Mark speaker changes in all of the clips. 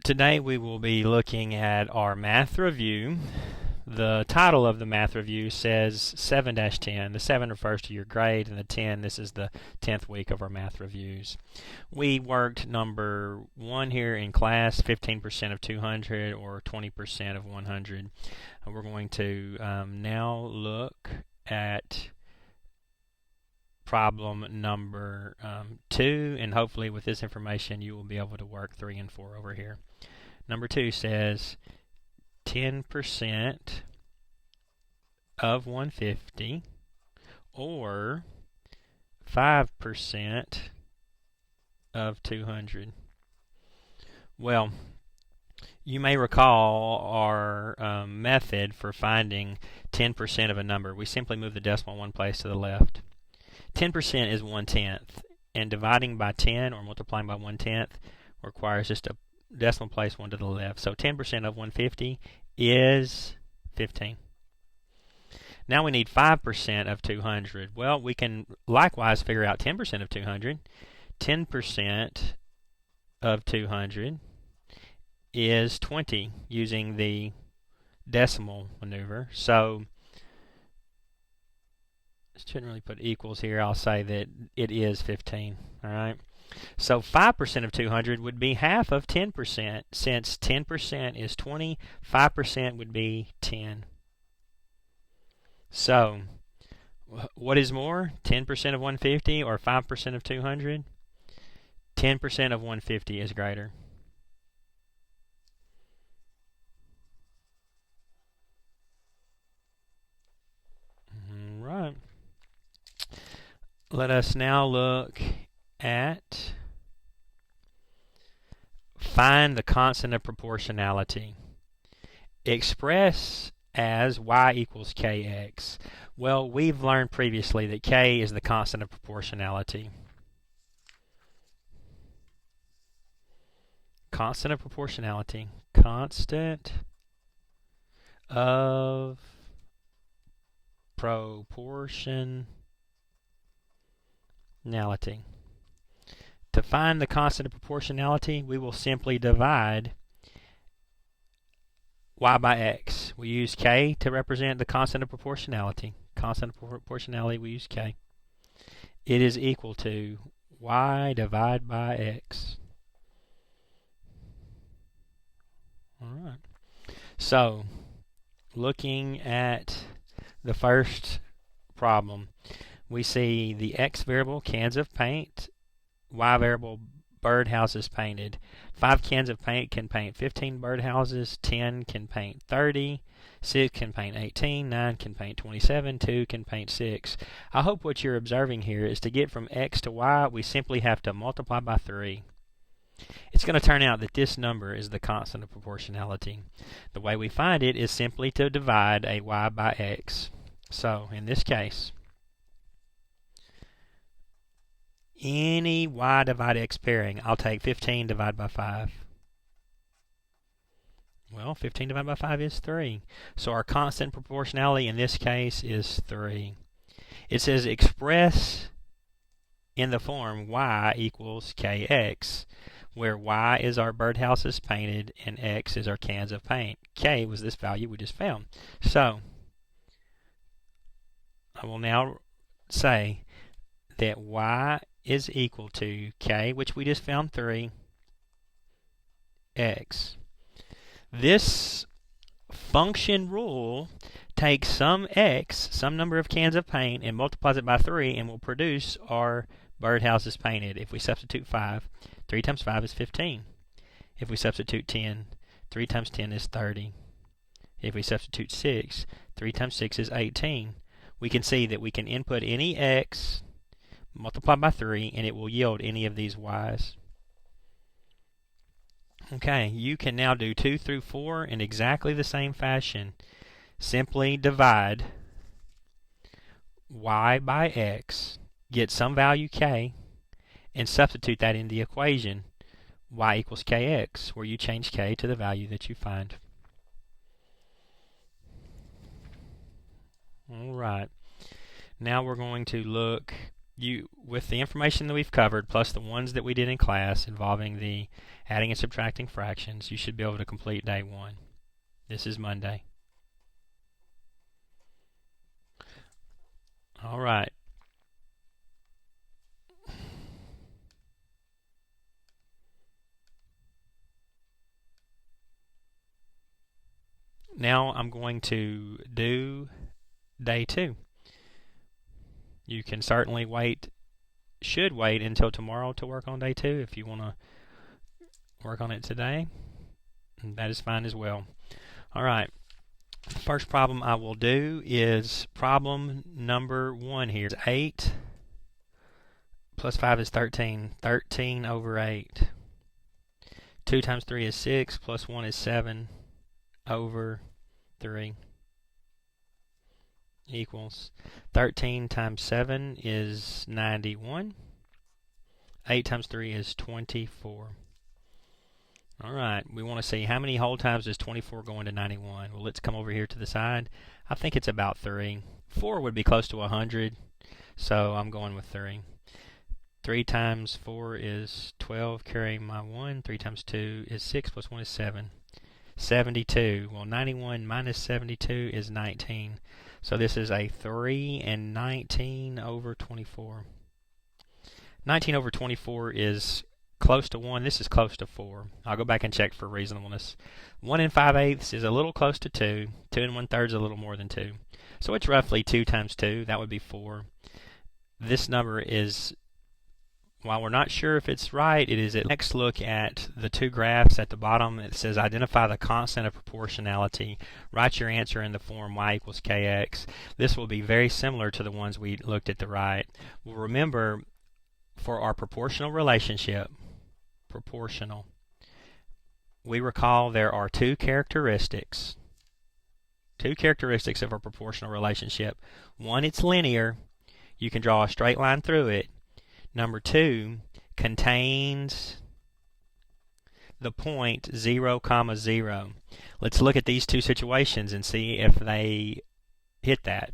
Speaker 1: Today we will be looking at our math review. The title of the math review says 7-10. The 7 refers to your grade, and the 10, this is the 10th week of our math reviews. We worked number 1 here in class, 15% of 200 or 20% of 100. We're going to now look at problem number 2, and hopefully with this information you will be able to work 3 and 4 over here. Number 2 says 10% of 150 or 5% of 200. Well, you may recall our method for finding 10% of a number. We simply move the decimal one place to the left. 10% is 1/10, and dividing by 10 or multiplying by 1/10 requires just a decimal place one to the left. So 10% of 150 is 15. Now we need 5% of 200. Well, we can likewise figure out 10% of 200. 10% of 200 is 20 using the decimal maneuver. So shouldn't really put equals here. I'll say that it is 15. All right. So 5% of 200 would be half of 10%. Since 10% is 20, 5% would be 10. So what is more, 10% of 150 or 5% of 200? 10% of 150 is greater. All right. Let us now look at find the constant of proportionality. Express as y equals kx. Well, we've learned previously that k is the constant of proportionality. Constant of proportionality. Constant of proportionality. To find the constant of proportionality, we will simply divide y by x. We use k to represent the constant of proportionality. Constant of proportionality, we use k. It is equal to y divided by x. All right. So, looking at the first problem, we see the x variable, cans of paint, y variable, birdhouses painted. 5 cans of paint can paint 15 birdhouses, 10 can paint 30, 6 can paint 18, 9 can paint 27, 2 can paint 6. I hope what you're observing here is to get from x to y, we simply have to multiply by 3. It's going to turn out that this number is the constant of proportionality. The way we find it is simply to divide a y by x. So, in this case, any y divided x pairing, I'll take 15 divided by 5. Well, 15 divided by 5 is 3. So our constant proportionality in this case is 3. It says express in the form y equals kx, where y is our birdhouses painted and x is our cans of paint. K was this value we just found. So I will now say that y is equal to k, which we just found 3, x. This function rule takes some x, some number of cans of paint, and multiplies it by 3 and will produce our birdhouses painted. If we substitute 5, 3 times 5 is 15. If we substitute 10, 3 times 10 is 30. If we substitute 6, 3 times 6 is 18. We can see that we can input any x, multiply by 3, and it will yield any of these y's. Okay, you can now do 2 through 4 in exactly the same fashion. Simply divide y by x, get some value k, and substitute that in the equation y equals kx, where you change k to the value that you find. All right. Now we're going to look with the information that we've covered, plus the ones that we did in class involving the adding and subtracting fractions, you should be able to complete day 1. This is Monday. All right. Now I'm going to do day 2. You can certainly should wait until tomorrow to work on day 2 if you want to work on it today. And that is fine as well. All right. The first problem I will do is problem number 1 here. It's 8 plus 5 is 13. 13 over 8. 2 times 3 is 6 plus 1 is 7 over 3 equals 13 times 7 is 91. 8 times 3 is 24. Alright, we want to see how many whole times does 24 go into 91. Well, let's come over here to the side. I think it's about 3. 4 would be close to 100, so I'm going with 3. 3 times 4 is 12, carrying my 1. 3 times 2 is 6, plus 1 is 7. 72. Well, 91 minus 72 is 19. So this is a 3 and 19 over 24. 19 over 24 is close to 1. This is close to 4. I'll go back and check for reasonableness. 1 and 5/8 is a little close to 2. 2 and 1/3 is a little more than 2. So it's roughly 2 times 2. That would be 4. This number is, while we're not sure if it's right, it is. Next, look at the 2 graphs at the bottom. It says identify the constant of proportionality. Write your answer in the form y equals kx. This will be very similar to the ones we looked at the right. Well, remember, for our proportional relationship, we recall there are 2 characteristics. 2 characteristics of a proportional relationship. One, it's linear. You can draw a straight line through it. Number 2, contains the point 0, 0. Let's look at these 2 situations and see if they hit that.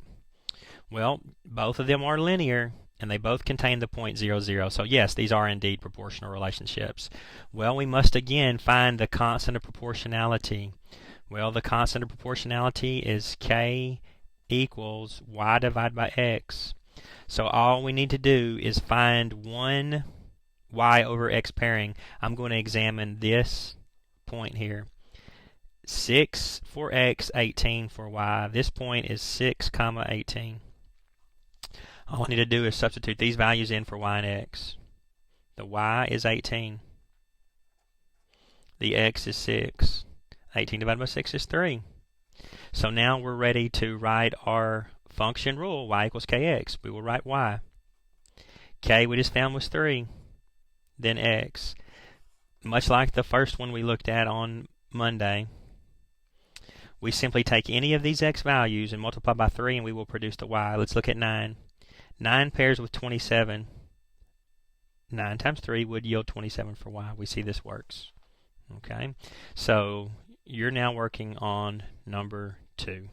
Speaker 1: Well, both of them are linear, and they both contain the point 0, 0. So yes, these are indeed proportional relationships. Well, we must again find the constant of proportionality. Well, the constant of proportionality is k equals y divided by x. So all we need to do is find one y over x pairing. I'm going to examine this point here. 6 for x, 18 for y. This point is 6, 18. All I need to do is substitute these values in for y and x. The y is 18. The x is 6. 18 divided by 6 is 3. So now we're ready to write our function rule, y equals kx. We will write y. K we just found was 3. Then x. Much like the first one we looked at on Monday, we simply take any of these x values and multiply by 3 and we will produce the y. Let's look at 9. 9 pairs with 27. 9 times 3 would yield 27 for y. We see this works. Okay, so you're now working on number 2.